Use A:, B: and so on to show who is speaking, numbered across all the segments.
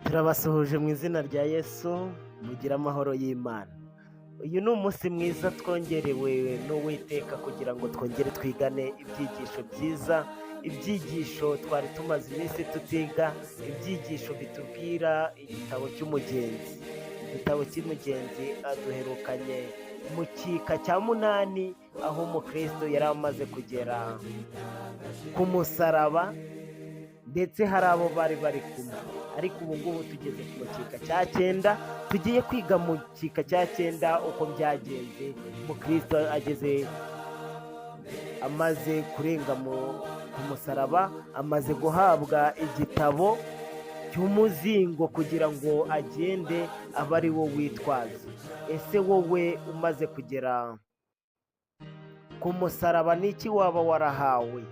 A: turabasuhuje mu izina rya Yesu, mugire amahoro y'Imana. Uyu ni umunsi mwiza twongerewe n'Uwiteka kugira ngo twongere twigane ibyigisho byiza, ibyigisho twari tumaze iminsi tutiga, ibyigisho bitubwira igitabo cy'umugenzi. Igitabo cy'umugenzi duherukanye mu gika cya 8 aho umukristo yari amaze kugera ku musaraba, ndetse hari abo bari kumwe, ariko ubu ngubu tugeze ku gika cya 9. Tugiye kwiga mu gika cya 9 uko byagenze umukristo amaze kurenga ku musaraba, amaze guhabwa igitabo cy'umuzingo kugira ngo agende abe ari wo witwaza. Ese wowe umaze kugera ku musaraba n'iki waba warahawe?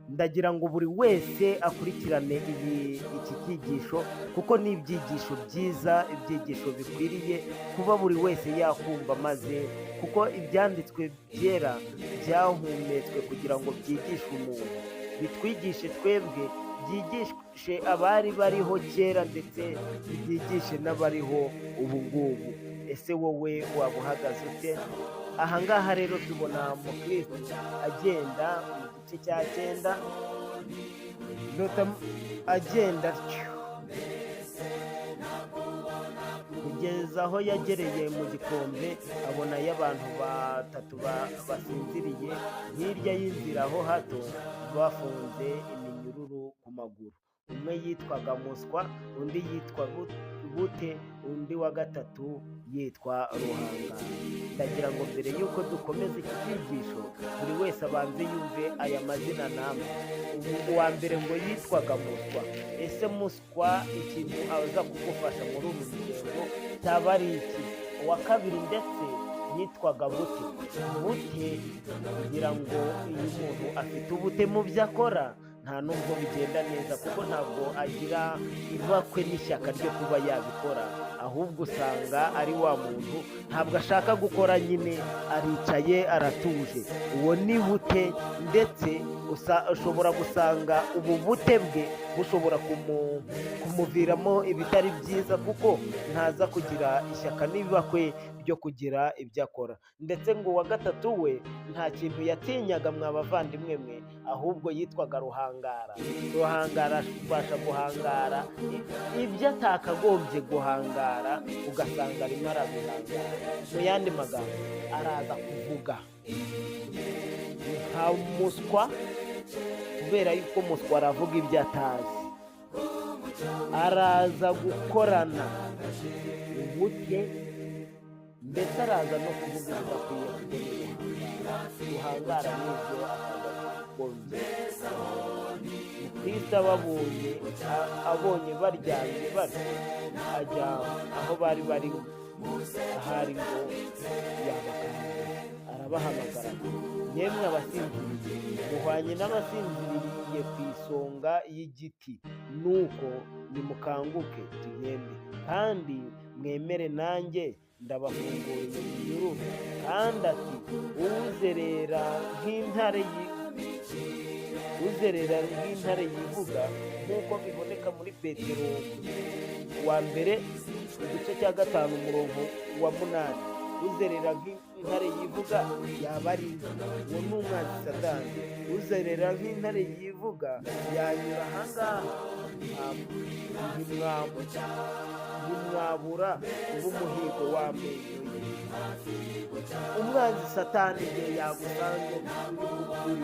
A: Ndagira ngo buri wese akurikirane iki cyigisho, kuko ni ibyigisho byiza, ibyigisho bikwiriye kuba buri wese yakumva, maze kuko ibyanditswe byera byahumetswe kugira ngo byigishe umuntu, bitwigishe twebwe, byigishe abari bariho kera, ndetse byigishe n'abariho ubu ngubu. Ese wowe waba uhagaze ute? Aha ngaha rero tubona umukristo agenda mu gice cya 9, agenda kugeza aho yagereye mu gikombe, abonayo abantu 3 basinziriye hirya y'inzira aho hato, bafunze iminyururu ku maguru. Umwe yitwaga Muswa, undi yitwa Bute, undi wa gatatu yitwa Ruhangara. Ndagira ngo mbere y'uko dukomeza iki cyigisho, buri wese abanze yumve aya mazina namwe. Uwa mbere ngo yitwaga Muswa. Ese Muswa ikintu aza kugufasha muri ubu rugendo cyaba ari iki? Uwa kabiri ndetse yitwaga Bute. Bute kugira ngo iyo umuntu afite ubute mu byo akora, nta nubwo bigenda neza, kuko ntabwo agira ibakwe n'ishyaka ryo kuba yabikora, ahubwo usanga ari wa muntu ntabwo ashaka gukora, nyine aricaye aratuje. Uwo ni Bute, ndetse ushobora gusanga ubu bute bwe bushobora kumuviramo ibitari byiza, kuko ntaza kugira ishyaka n'ibakwe ryo kugira ibyo akora. Ndetse ngo uwa gatatu we nta kintu yatinyaga, mwa bavandimwe mwe, ahubwo yitwaga Ruhangara. Ruhangara abasha guhangara ibyo atakagombye guhangara, ugasanga arimo arabihangara. Mu yandi magambo, araza kuvuga nka Muswa, kubera yuko Muswa aravuga ibyo atazi. Araza gukorana ubute, ndetse araza no kuvuga ibidakwiye guhangara n'ibyo atakagombye. Kristo abonye baryamye batyo, ajya aho bari ahari ngo yabakangura, arabahamagara, yemwe abasinziriye, muhwanye n'abasinziriye ku isonga y'igiti, nuko nimukanguke tugende, kandi mwemere nanjye ndabafunguriye iminyururu. Kandi ati, uzerera nk'intare yivuga, nk'uko biboneka muri Petero wa mbere igice cya 5 umurongo wa 8. Uzerera nk'intare yivuga yaba ari uwo ni umwanzi Satani. Uzerera nk'intare yivuga yanyura ahangaha, ntimwabura kuba umuhigo w'amenyo ye. Umwanzi Satani igihe yagusanga uri mukuri,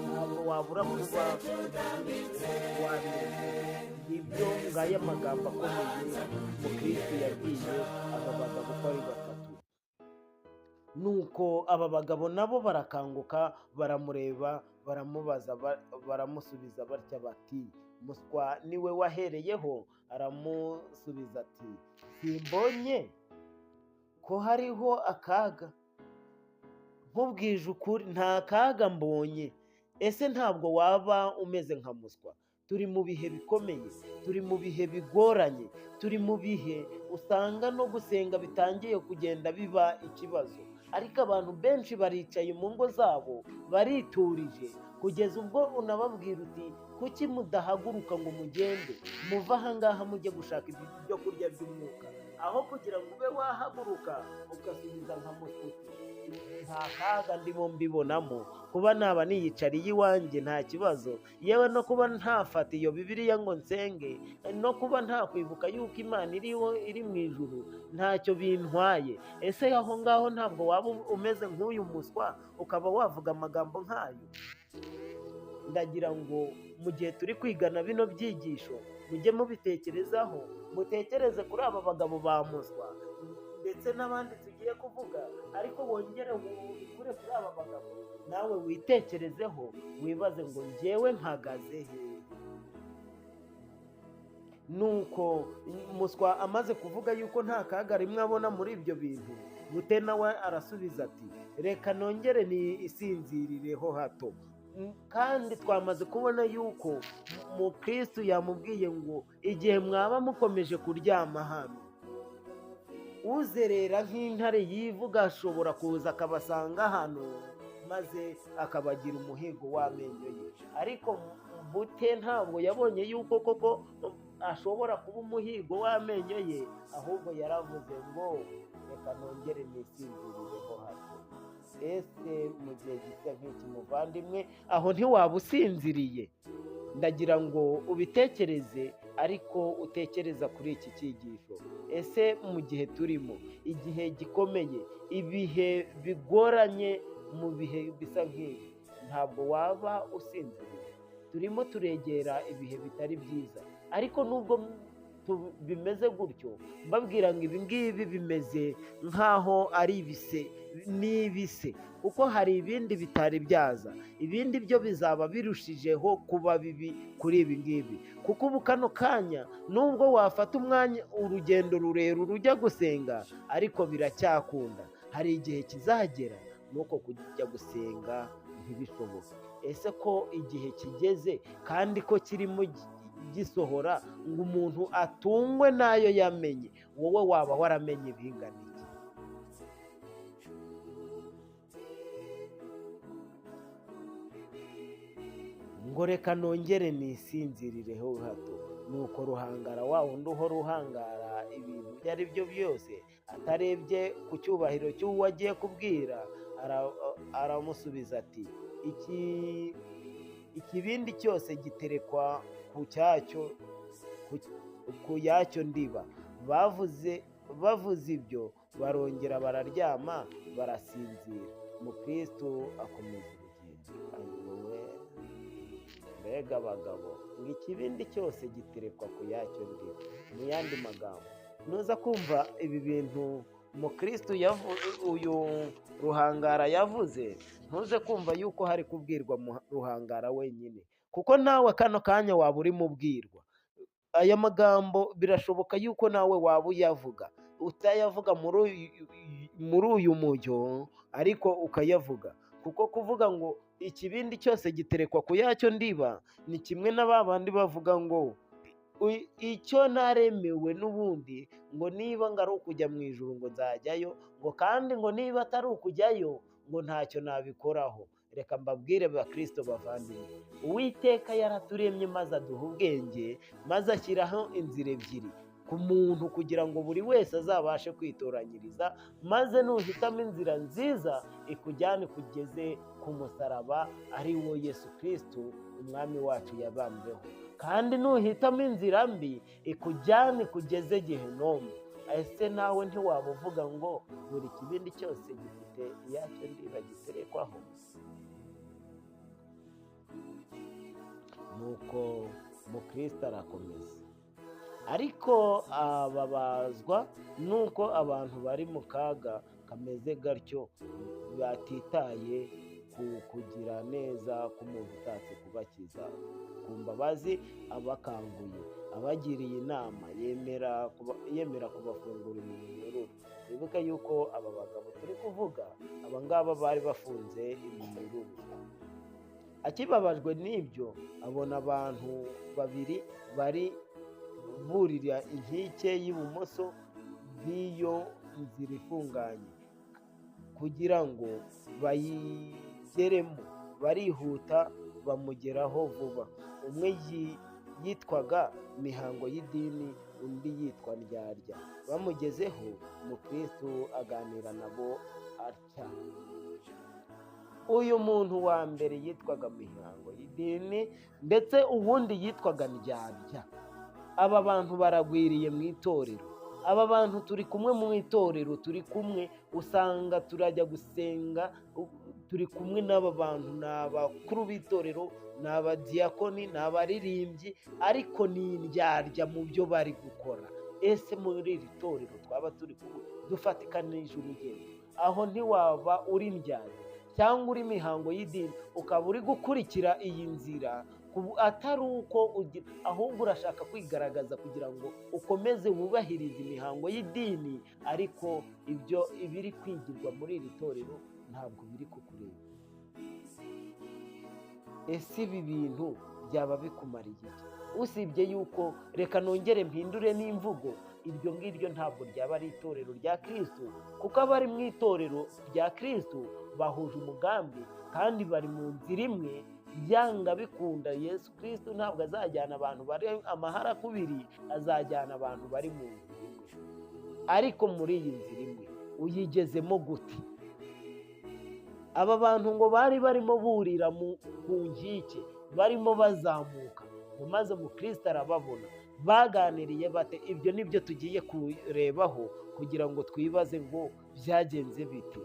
A: ntabwo wabura kuba wamenye. Nibyo ngaya magambo akomeye umukristo yabwiye aba bagabo uko ari 3. Nuko aba bagabo nabo barakanguka, baramureba, baramubaza, baramusubiza batya bati, Muswa niwe wahereyeho? Aramusubiza ati, simbonye ko hariho akaga. Nkubwije ukuri, nta kaga mbonye. Ese ntabwo waba umeze nka Muswa? Turi mu bihe bikomeye, turi mu bihe bigoranye, turi mu bihe usanga no gusenga bitangiye kugenda biba ikibazo. ariko abantu benshi baricaye mu ngo zabo bariturije, kugeza ubwo unababwira uti kuki mudahaguruka ngo mugende muve aha ngaha mujye gushaka ibyo kurya by'umwuka, aho kugira ngo ube wahaguruka ugasubiza nka mutuku. Nta kaga ndimo mbibonamo, kuba naba niyicariye iwanjye nta kibazo, yewe no kuba ntafata iyo Bibiliya ngo nsenge, no kuba ntakwibuka yuko Imana iri mu ijuru ntacyo bintwaye. Ese aho ngaho ntabwo waba umeze nk'uyu muswa ukaba wavuga amagambo nk'ayo? Ndagira ngo mu gihe turi kwigana bino byigisho mujye mubitekerezaho, mutekereze kuri aba bagabo ba muswa ndetse n'abandi tugiye kuvuga, ariko wongere wikure kuri aba bagabo, nawe witekerezeho wibaze ngo njyewe mpagaze he. Nuko muswa amaze kuvuga yuko nta kaga rimwe abona muri ibyo bintu, Bute nawe arasubiza ati reka nongere nisinzirireho hato. Kandi twamaze kubona yuko Kristo yamubwiye ngo igihe mwaba mukomeje kuryama hano, uzerera nk'intare yivuga ashobora kuza akabasanga hano maze akabagira umuhigo w'amenyo ye. Ariko Bute ntabwo yabonye yuko koko ashobora kuba umuhigo w'amenyo ye, ahubwo yaravuze ngo reka nongere nisinzirireho hato. Ese mu gihe gisa nk'iki muvandimwe, aho ntiwaba usinziriye? Ndagira ngo ubitekereze, ariko utekereza kuri iki cyigisho. Ese mu gihe turimo, igihe gikomeye, ibihe bigoranye, mu bihe bisa nk'ibi, ntabwo waba usinziriye? Turimo turegera ibihe bitari byiza, ariko nubwo bimeze gutyo, mbabwira ngo ibi ngibi bimeze nk'aho ari ibise, kuko hari ibindi bitari byaza, ibindi byo bizaba birushijeho kuba bibi kuri ibi ngibi. Kuko ubu kano kanya nubwo wafata umwanya urugendo rurerure ujya gusenga, ariko biracyakunda. Hari igihe kizagera nuko kujya gusenga ntibishoboke. Ese ko igihe kigeze kandi ko kirimo gisohora ngo umuntu atungwe n'ayo yamenye, wowe waba waramenye bingana iki? Ngo reka nongere nisinzirireho hato. Nuko ruhangara wa wundi uhora uhangara ibintu ibyo ari byo byose, atarebye ku cyubahiro cy'uwo agiye kubwira, aramusubiza ati ikibindi cyose giterekwa ku yacyo ndiba. Bavuze ibyo barongera bararyama barasinzira. Kristo akomeza urugendo. Mbega abagabo, ngo ikibindi cyose giterekwa ku yacyo ndiba. Mu yandi magambo, nuza kumva ibi bintu Kristo uyu ruhangara yavuze, ntuze kumva yuko hari kubwirwa ruhangara wenyine, kuko nawe kano kanya waba urimo ubwirwa aya magambo. Birashoboka yuko nawe waba uyavuga, utayavuga muri uyu mujyo, ariko ukayavuga. Kuko kuvuga ngo ikibindi cyose giterekwa ku yacyo ndiba ni kimwe na ba bandi bavuga ngo icyo naremewe n'ubundi, ngo niba ngo ari ukujya mu ijuru ngo nzajyayo, ngo kandi ngo niba atari ukujyayo ngo ntacyo nabikoraho. Reka mbabwire bakristo bavandimwe, Uwiteka yaraturemye maze aduha ubwenge, maze ashyiraho inzira ebyiri ku muntu kugira ngo buri wese azabashe kwitoranyiriza, maze nuhitamo inzira nziza ikujyane ikugeze ku musaraba, ari wo Yesu Kristo umwami wacu yabambweho. Kandi nuhitamo inzira mbi ikujyane ikugeze Gehinomu. Ese nawe ntiwaba uvuga ngo buri kibindi cyose gifite iyacyo ndiba giterekwaho? Nuko Kristo arakomeza, ariko ababazwa nuko abantu bari mu kaga kameze gatyo batitaye ku kugira neza k'umuntu utatse kubakiza ku mbabazi abakanguye, abagiriye inama, yemera kubafungura iminyururu. Wibuke yuko aba bagabo turi kuvuga, aba ngaba bari bafunze iminyururu. Akibabajwe n'ibyo, abona abantu babiri bari burira inkike y'ibumoso bw'iyo nzira ifunganye, kugira ngo bayigeremo, barihuta bamugeraho vuba. Umwe yitwaga Mihango y'idini, undi yitwa Ndyarya. Bamugezeho, Umukristo aganira nabo atya: uyu muntu wa mbere yitwaga Mihango y'idini, ndetse uwundi yitwaga Ndyarya. Aba bantu baragwiriye mu itorero. Aba bantu turi kumwe mu itorero, turi kumwe, usanga turajya gusenga, turi kumwe n'aba bantu. Ni abakuru b'itorero, ni abadiyakoni, ni abaririmbyi, ariko ni indyarya mu byo bari gukora. Ese muri iri torero twaba turi kumwe, dufatikanije urugendo, aho ntiwaba uri indyarya cyangwa uri Mihango y'idini ukaba uri gukurikira iyi nzira, atari uko ugira, ahubwo urashaka kwigaragaza kugira ngo ukomeze wubahirize imihango y'idini, ariko ibiri kwigirwa muri iri torero ntabwo biri kukureba. Ese ibi bintu byaba bikumariye iki? Usibye yuko, reka nongere mpindure n'imvugo, iryo ngiryo ntabwo ryaba ari itorero rya Kristo, kuko abari mu itorero rya Kristo bahuje umugambi kandi bari mu nzira imwe. Byanga bikunda, Yesu Kristo ntabwo azajyana abantu bari amahara kubiri, azajyana abantu bari mu nzira imwe. Ariko muri iyi nzira imwe uyigezemo gute? Aba bantu ngo bari barimo burira ku nkike, barimo bazamuka, ngo maze Umukristo arababona. Baganiriye bate? Ibyo nibyo tugiye kurebaho kugira ngo twibaze ngo byagenze bite.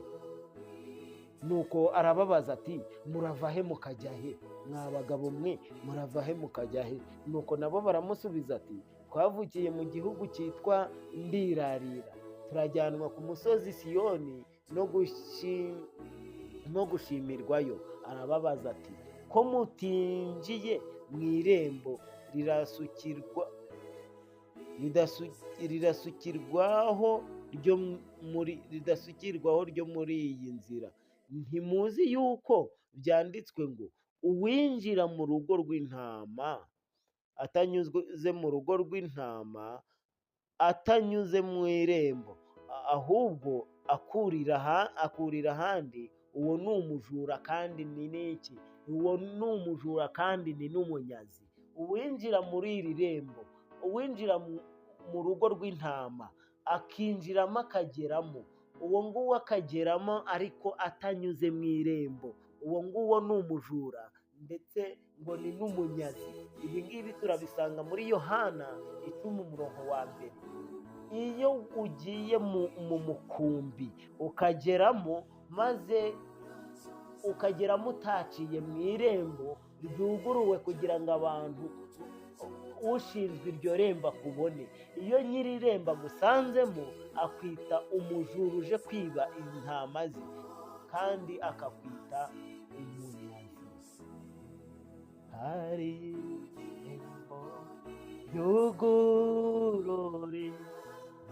A: Nuko arababaza ati: murava he mukajya he? Mwa bagabo mwe, murava he mukajya he? Nuko nabo baramusubiza ati: twavukiye mu gihugu cyitwa Ndirarira, turajyanwa ku musozi Siyoni no gushimirwayo. Arababaza ati: ko mutinjiye mu irembo ridasukirwaho ryo muri iyi nzira, ntimuzi yuko byanditswe ngo uwinjira mu rugo rw'intama atanyuze mu rugo rw'intama, atanyuze mu irembo, ahubwo akurira ahandi, uwo ni umujura kandi ni n'iki? Uwo ni umujura kandi ni n'umunyazi. Uwinjira muri iri rembo, uwinjira mu rugo rw'intama akinjiramo akageramo, uwo nguwo akageramo ariko atanyuze mu irembo, uwo nguwo ni umujura ndetse ngo ni n'umunyazi. Ibi ngibi turabisanga muri Yohana 10:1. Iyo ugiye mu mukumbi ukageramo, maze ukageramo utaciye mu irembo ryuguruwe kugira ngo abantu, ushinzwe iryo rembo akubone, iyo nyiri irembo agusanzemo akwita umujura uje kwiba intama ze, kandi akakwita umunyazi. Hari irembo ryugurure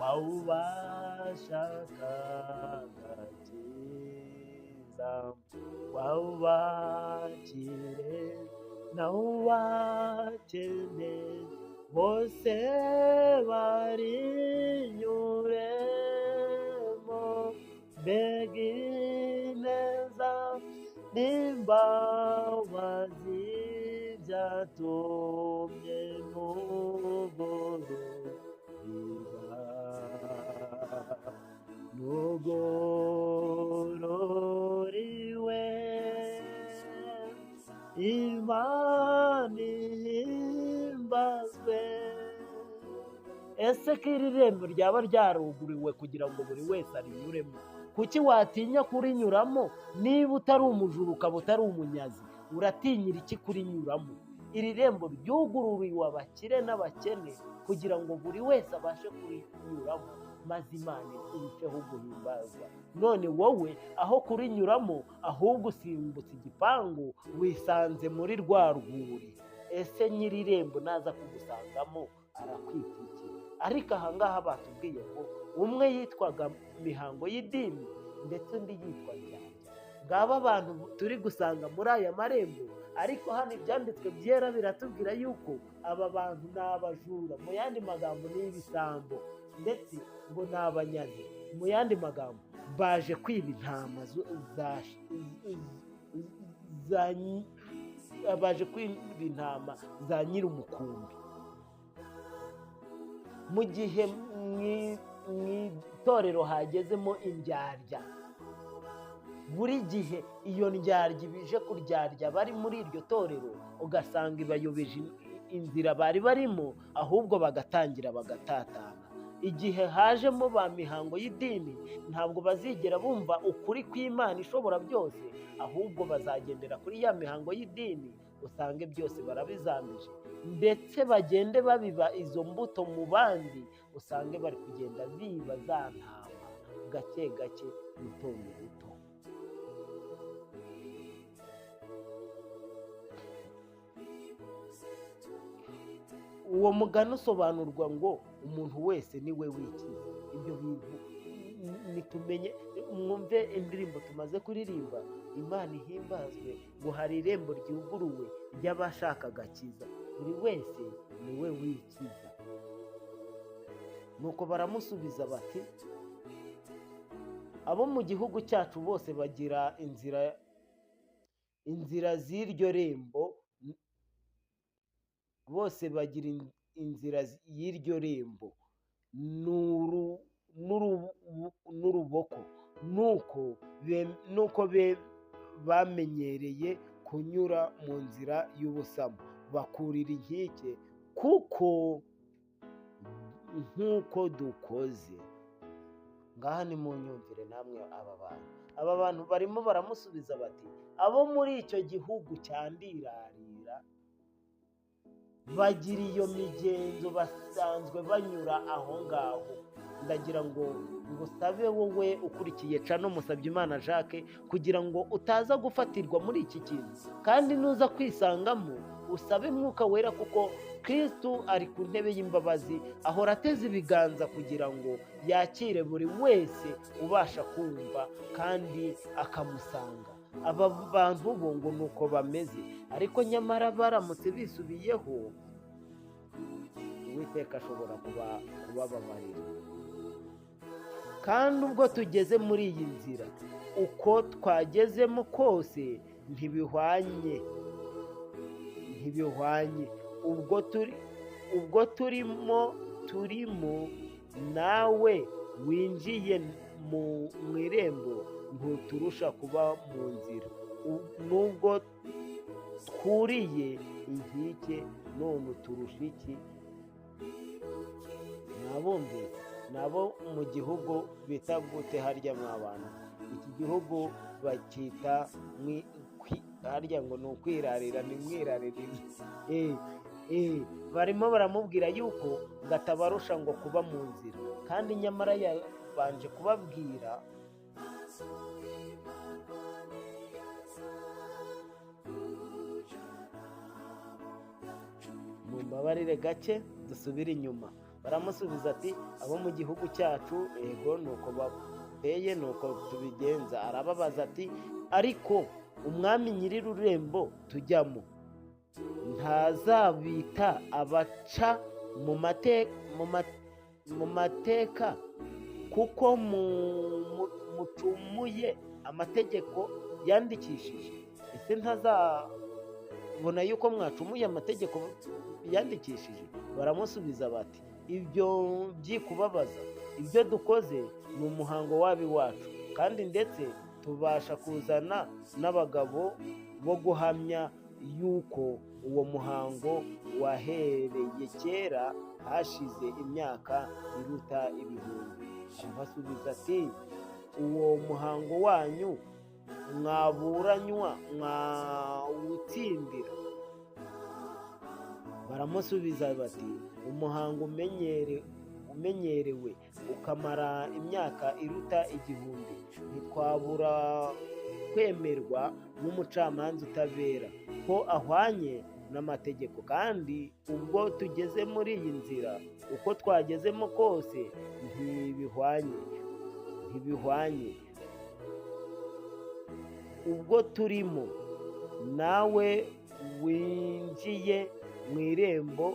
A: wawubashakaga cyiza, wawubakire nawubakene, bose barinyuremo. Mbega ineza n'imbabazi byatumye nugororiwe. Imana ihimbazwe. Ese ko iri rembo ryaba ryaruguriwe kugira ngo buri wese arinyuremo, kuki watinya kurinyuramo? Niba utari umujura ukaba utari umunyazi, uratinyira iki kurinyuramo? Iri rembo ryugururiwe abakire n'abakene kugira ngo buri wese abashe kurinyuramo, maze Imana irusheho guhimbazwa. None wowe aho kurinyuramo, ahubwo usimbutse igipangu, wisanze muri rwa rwuri. Ese nyiri irembo naza kugusangamo arakwitwikira. Ariko ahangaha batubwiye ngo umwe yitwaga Mihango y'idini ndetse undi yitwa Ndyarya. Ngaba abantu turi gusanga muri aya marembo, ariko hano ibyanditswe byera biratubwira yuko aba bantu ni abajura, mu yandi magambo ni ibisambo, ndetse ngo ni abanyazi, mu yandi magambo baje kwiba intama baje kwiba intama za nyir'umukumbi. Mu gihe mu itorero hagezemo indyarya, buri gihe iyo ndyarya bije kuryarya bari muri iryo torero, ugasanga ibayobeje inzira bari barimo, ahubwo bagatangira bagatatana. Igihe hajemo ba mihango y'idini, ntabwo bazigera bumva ukuri kw'Imana ishobora byose, ahubwo bazagendera kuri ya mihango y'idini, usange byose barabizambije, ndetse bagende babiba izo mbuto mu bandi, usange bari kugenda biba za ntama gake gake, buto buto. Uwo mugani usobanurwa ngo umuntu wese ni we wikiza. Ibyo bintu nitumenye, mwumve indirimbo tumaze kuririmba, Imana ihimbazwe, ngo hari irembo ryuguruwe ry'abashaka agakiza, buri wese ni we wikiza. Nuko baramusubiza bati, abo mu gihugu cyacu bose bagira inzira z'iryo rembo, bose bagira inzira y'iryo rembo n'uruboko, nuko bamenyereye kunyura mu nzira y'ubusamo, bakurira inkike nk'uko dukoze. Ngaha nimunyumvire namwe aba bantu barimo baramusubiza bati, abo muri icyo gihugu cyandirarira bagira iyo migenzo, basanzwe banyura aho ngaho. Ndagira ngo ngusabe wowe ukurikiye Cano Musabyimana Jacques, kugira ngo utaza gufatirwa muri iki kintu, kandi nuza kwisangamo usabe Mwuka Wera, kuko Kristo ari ku ntebe y'imbabazi, ahora ateze ibiganza kugira ngo yakire buri wese ubasha kumva kandi akamusanga. Aba bantu bo ngo nuko bameze, ariko nyamara baramutse bisubiyeho, Uwiteka ashobora kubababarira. Kandi ubwo tugeze muri iyi nzira, uko twagezemo kose ntibihwanye. Ubwo turimo nawe winjiye mu irembo, ntuturusha kuba mu nzira. Nubwo twuriye inkike, none uturusha iki? Mwabumvise? Nabo mu gihugu bita gute harya mw'abantu? Iki gihugu bacyita harya ngo ni ukwirarira, ni mwirarira. Barimo baramubwira yuko gatabarusha ngo kuba mu nzira, kandi nyamara yabanje kubabwira mumbabarire gake dusubire inyuma. Baramusubiza ati, abo mu gihugu cyacu, ego nuko bateye, nuko tubigenza. Arababaza ati, ariko umwami nyir'ururembo tujyamo ntazabita abaca mu mateka, kuko mucumuye amategeko yandikishije? Ese ntazabona yuko mwacumuye amategeko yandikishije? Baramusubiza bati, ibyo byikubabaza, ibyo dukoze ni umuhango w'abiwacu, kandi ndetse tubasha kuzana n'abagabo bo guhamya yuko uwo muhango wahereye kera hashize imyaka iruta ibihumbi. Arabasubiza ati, uwo muhango wanyu mwaburanywa mwawutsindira? Baramusubiza bati, umuhango umenyerewe ukamara imyaka iruta igihumbi, ntitwabura kwemerwa n'umucamanza utabera ko ahwanye n'amategeko. Kandi ubwo tugeze muri iyi nzira, uko twagezemo kose ntibihwanye. Ubwo turimo nawe winjiye mu irembo,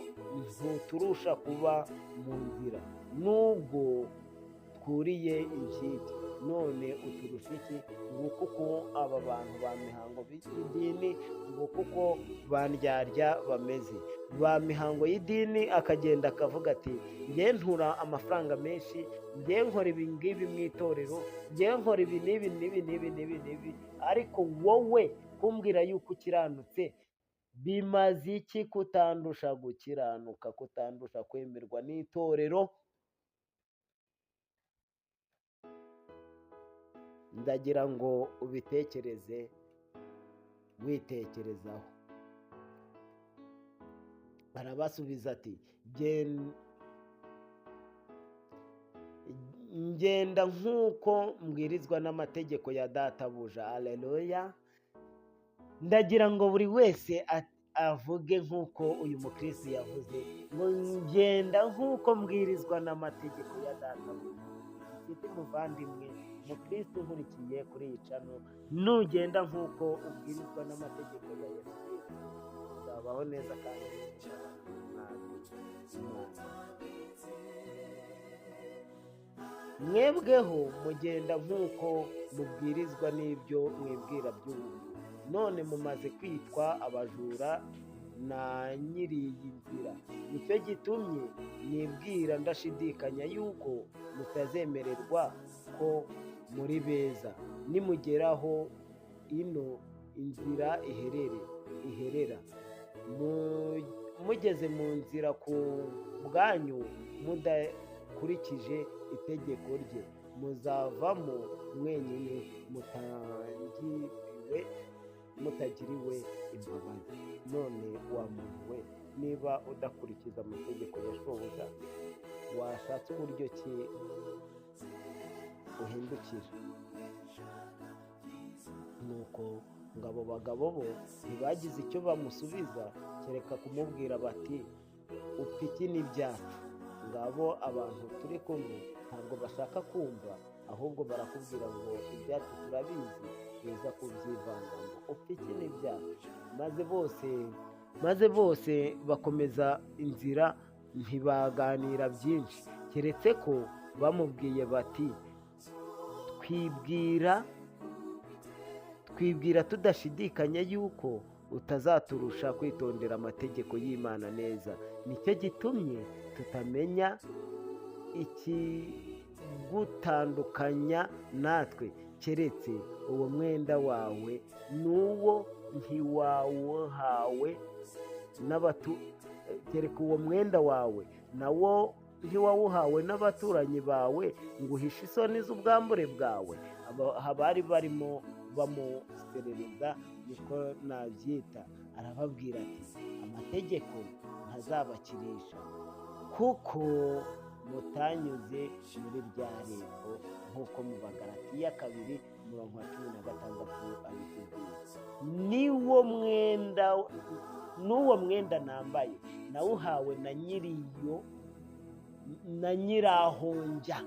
A: ntuturusha kuba mu nzira. Nubwo dukuriye inkike, none uturusha iki? Nguko uko aba bantu ba mihango y'idini, nguko uko ba ndyarya bameze. Ba mihango y'idini akagenda akavuga ati njye ntura amafaranga menshi, njye nkora ibi ngibi mu itorero, njye nkora ibi n'ibi n'ibi n'ibi n'ibi n'ibi, ariko wowe kumbwira yuko ukiranutse, bimaze iki kutandusha gukiranuka, kutandusha kwemerwa n'itorero? Ndagira ngo ubitekereze, witekerezaho. Arabasubiza ati ngenda nk'uko mbwirizwa n'amategeko ya databuja. Haleluya. Ndagira ngo buri wese avuge nk'uko uyu mukristo yavuze ngo ngenda nk'uko mbwirizwa n'amategeko ya databuja. Nshuti muvandimwe mukristo nkurikiye kuri iyi cano, nugenda nk'uko ubwirizwa n'amategeko ya Yesu Kristo, uzabaho neza kandi mwebweho mugenda nk'uko mubwirizwa n'ibyo mwibwira by'ubu, none mumaze kwitwa abajura na nyiri iyi nzira. Nicyo gitumye nibwira ndashidikanya yuko mutazemererwa ko muri beza nimugeraho ino inzira iherera. Mugeze mu nzira ku bwanyu mudakurikije itegeko rye, muzavamo mwenyine mutagiriwe imbabazi. None wa muntu we, niba udakurikiza amategeko ya shobuja, washatse uburyo ki uhindukira? Nuko ngo abo bagabo bo ntibagize icyo bamusubiza kereka kumubwira bati upfa iki n'ibyacu. Ngabo abantu turi kumwe ntabwo bashaka kumva, ahubwo barakubwira ngo ibyacu turabizi, biza kubyivangamo. Upfa iki n'ibyacu. maze bose bakomeza inzira, ntibaganira byinshi, keretse ko bamubwiye bati twibwira tudashidikanya yuko utazaturusha kwitondera amategeko y'Imana neza. Nicyo gitumye tutamenya ikigutandukanya natwe, keretse uwo mwenda wawe n'uwo ntiwawuhawe kereka uwo mwenda wawe nawo ntiwawuhawe n'abaturanyi bawe ngo uhishe isoni z'ubwambure bwawe. Abari barimo bamuserereza, niko nabyita. Arababwira ati amategeko ntazabakirisha, kuko mutanyuze muri rya rembo, nk'uko mu Bagalatiya 2:16 abitubwira. n'uwo mwenda nambaye nawuhawe na nyirahonjya.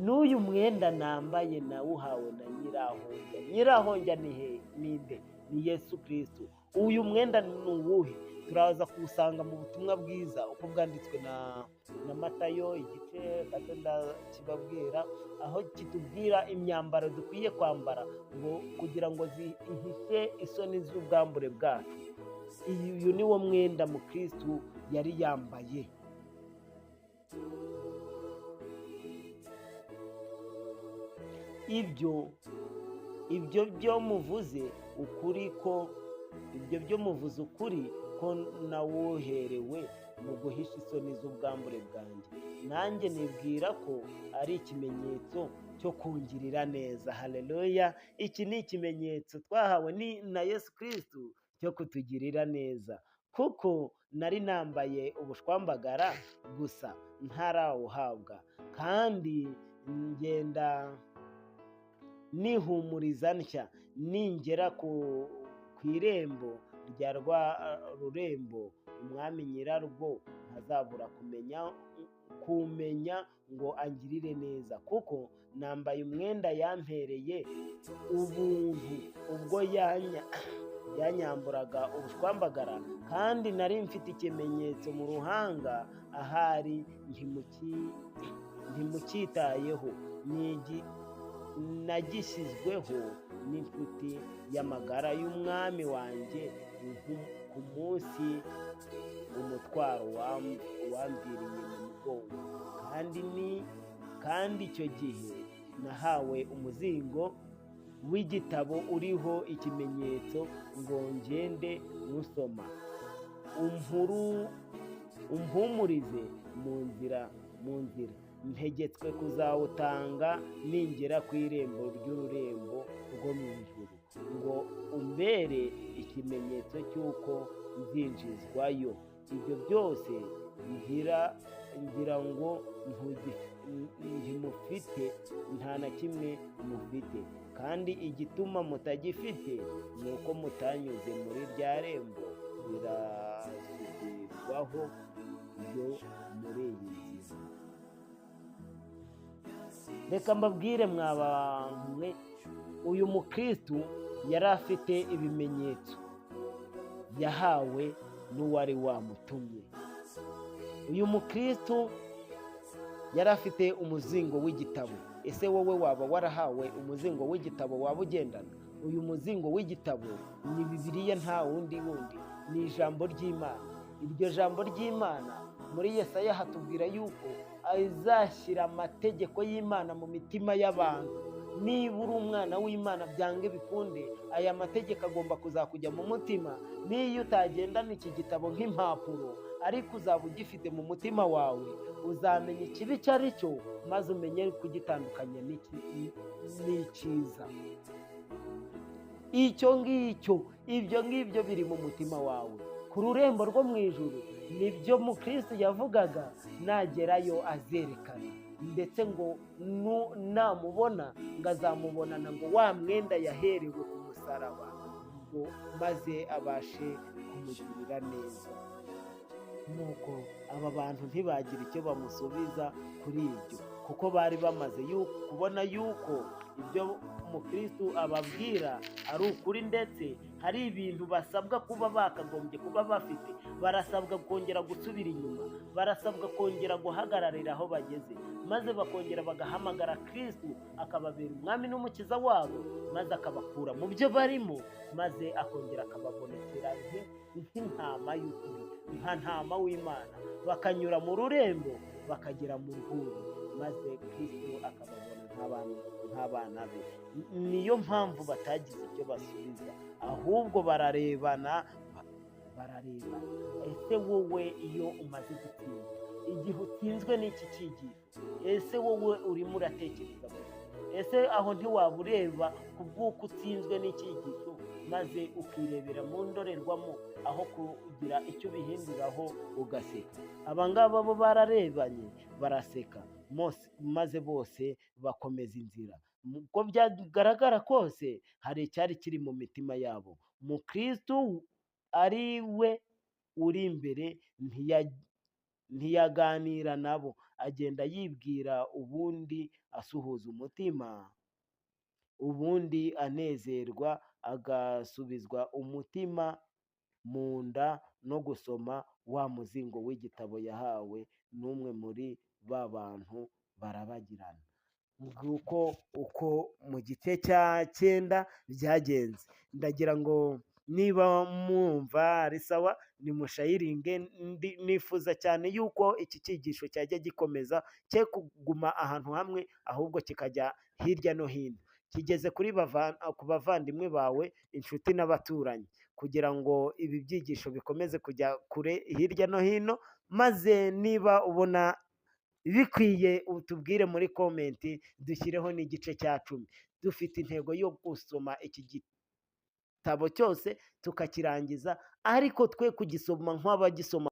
A: N'uyu mwenda nambaye nawuhawe na nyirahonjya. Nyirahonjya ni Yesu Kristo. Uyu mwenda ni uwuhe? Turaza kuwusanga mu butumwa bwiza uko bwanditswe na Matayo igice gato ndakibabwira, aho kitubwira imyambaro dukwiye kwambara ngo kugira ngo zihishe isoni z'ubwambure bwacu. Uyu ni wo mwenda mu Kristo yari yambaye. Ibyo byo muvuze ukuri ko nawoherewe mu guhisha isoni z'ubwambure bwanjye. Nanjye nibwira ko ari ikimenyetso cyo kungirira neza. Haleluya. Iki ni ikimenyetso twahawe na Yesu Kristo cyo kutugirira neza, kuko nari nambaye ubushwambagara gusa ntarawuhabwa, kandi ngenda nihumuriza ntya, ningera ku irembo rya rwa rurembo, umwami nyirarwo ntazabura kumenya kumenya ngo angirire neza, kuko nambaye umwenda yampereye ubuntu ubwo yanyamburaga ubushwambagara, kandi nari mfite ikimenyetso mu ruhanga, ahari ntimucyitayeho. Nagishyizweho n'inshuti y'amagara y'umwami wanjye ku munsi umutwaro wamviriye mu mugongo, kandi icyo gihe nahawe umuzingo w'igitabo uriho ikimenyetso ngo ngende musoma, umpumurize mu nzira, ntegetswe kuzawutanga ningera ku irembo ry'ururembo rwo mu ijuru, ngo umbere ikimenyetso cy'uko nzinjizwayo. Ibyo byose ngira ngo ntimufite, nta na kimwe mufite, kandi igituma mutagifite ni uko mutanyuze muri rya rembo rirashyirwaho ryo muri iyi nzira. Reka mbabwire mwa bantu mwe, uyu mukristu yari afite ibimenyetso yahawe n'uwari wamutumye. Uyu mukristu yari afite umuzingo w'igitabo. Ese wowe waba warahawe umuzingo w'igitabo waba ugendana? Uyu muzingo w'igitabo ni Bibiliya, nta wundi, ni ijambo ry'Imana. Iryo jambo ry'Imana muri Yesaya hatubwira yuko azashyira amategeko y'Imana mu mitima y'abantu. Niba uri umwana w'Imana, byange bikunde, aya mategeko agomba kuzakujya mu mutima. Niyo utagendana iki gitabo nk'impapuro, ariko uzaba ugifite mu mutima wawe, uzamenya ikibi icyo ari cyo, maze umenye kugitandukanya n'icyiza. Ibyo ngibyo biri mu mutima wawe. Ku rurembo rwo mu ijuru nibyo mukristo yavugaga nagerayo azerekana, ndetse ngo namubona ngo azamubonana ngo wa mwenda yaherewe ku musaraba, ngo maze abashe kumugirira neza. Nuko aba bantu ntibagira icyo bamusubiza kuri ibyo, kuko bari bamaze kubona yuko ibyo umukristo ababwira ari ukuri, ndetse hari ibintu basabwa kuba bakagombye kuba bafite. Barasabwa kongera gusubira inyuma, barasabwa kongera guhagararira aho bageze, maze bakongera bagahamagara Kristo akababera umwami n'umukiza wabo, maze akabakura mu byo barimo, maze akongera akababonekera nk'intama y'ukuri, nka ntama w'Imana, bakanyura mu rurembo bakagera mu rwuri, maze Kristo akababona nk'abana be. Niyo mpamvu batagize icyo basubiza, ahubwo bararebana. Ese wowe iyo umaze gutsinda, igihe utsinzwe n'iki cyigisho, ese wowe urimo uratekereza gusa? Ese aho ntiwaba ureba ku bw'uko utsinzwe n'icyigisho, maze ukirebera mu ndorerwamo aho kugira icyo ubihinduraho ugaseka? Abangaba bo bararebanye baraseka, maze bose bakomeza inzira. Uko byagaragara kose hari icyari kiri mu mitima yabo. Mukristo ari we uri imbere ntiyaganira nabo, agenda yibwira, ubundi asuhuza umutima, ubundi anezerwa, agasubizwa umutima mu nda no gusoma wa muzingo w'igitabo yahawe n'umwe muri ba bantu barabagirana. Nguko uko mu gice cya 9 byagenze. Ndagira ngo niba mwumva ari sawa, nimushayiringe. Nifuza cyane yuko iki cyigisho cyajya gikomeza, cye kuguma ahantu hamwe, ahubwo kikajya hirya no hino, kigeze ku bavandimwe bawe, inshuti n'abaturanyi, kugira ngo ibi byigisho bikomeze kujya kure hirya no hino. Maze niba ubona bikwiye utubwire muri komenti, dushyireho n'igice cya 10. Dufite intego yo gusoma iki gitabo cyose tukakirangiza, ariko twe kugisoma nk'abagisoma